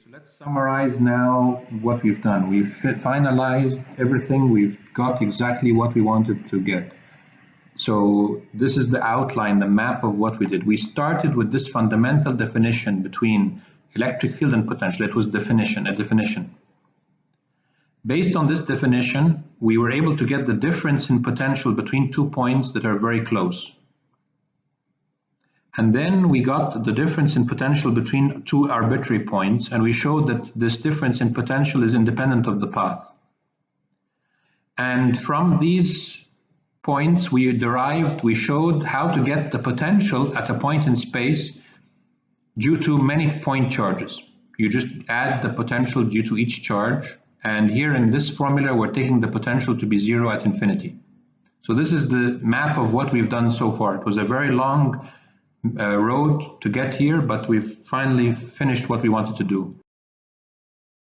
So let's summarize now what we've done. We've finalized everything. We've got exactly what we wanted to get. So this is the outline, the map of what we did. We started with this fundamental definition between electric field and potential. It was a definition. Based on this definition, we were able to get the difference in potential between 2 points that are very close. And then we got the difference in potential between 2 arbitrary points, and we showed that this difference in potential is independent of the path. And from these points we showed how to get the potential at a point in space due to many point charges. You just add the potential due to each charge, and here in this formula we're taking the potential to be 0 at infinity. So this is the map of what we've done so far. It was a very long road to get here, but we've finally finished what we wanted to do.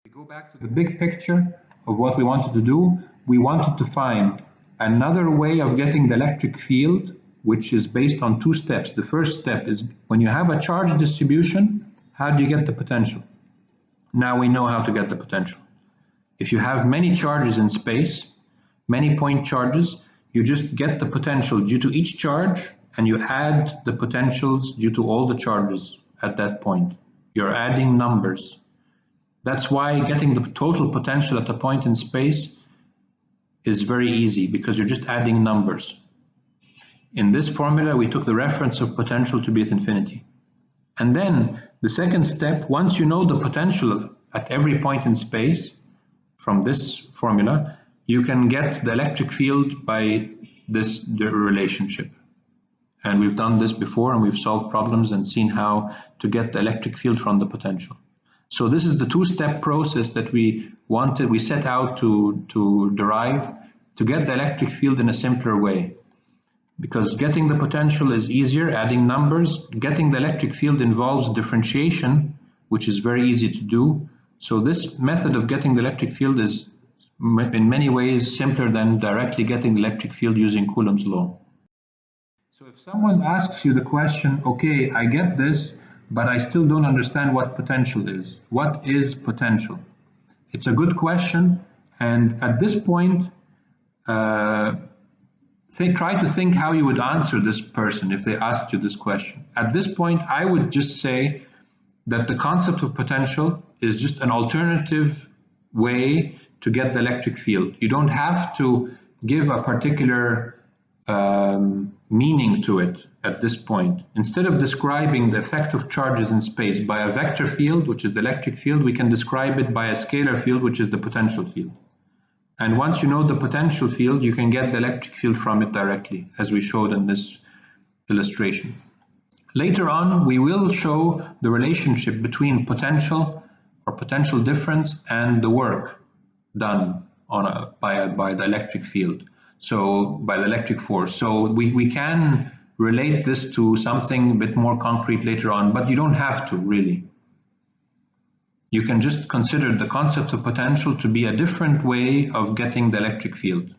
We go back to the big picture of what we wanted to do. We wanted to find another way of getting the electric field, which is based on 2 steps. The first step is when you have a charge distribution, how do you get the potential? Now we know how to get the potential. If you have many charges in space, many point charges, you just get the potential due to each charge, and you add the potentials due to all the charges at that point. You're adding numbers. That's why getting the total potential at a point in space is very easy, because you're just adding numbers. In this formula, we took the reference of potential to be at infinity. And then the second step, once you know the potential at every point in space, from this formula, you can get the electric field by this relationship. And we've done this before, and we've solved problems and seen how to get the electric field from the potential. So this is the 2-step process that we set out to derive to get the electric field in a simpler way. Because getting the potential is easier, adding numbers. Getting the electric field involves differentiation, which is very easy to do. So this method of getting the electric field is in many ways simpler than directly getting the electric field using Coulomb's law. So if someone asks you the question, okay, I get this, but I still don't understand what potential is. What is potential? It's a good question, and at this point, try to think how you would answer this person if they asked you this question. At this point, I would just say that the concept of potential is just an alternative way to get the electric field. You don't have to give a particular meaning to it at this point. Instead of describing the effect of charges in space by a vector field, which is the electric field, we can describe it by a scalar field, which is the potential field. And once you know the potential field, you can get the electric field from it directly, as we showed in this illustration. Later on, we will show the relationship between potential or potential difference and the work done by the electric field. So by the electric force. So we can relate this to something a bit more concrete later on, but you don't have to really. You can just consider the concept of potential to be a different way of getting the electric field.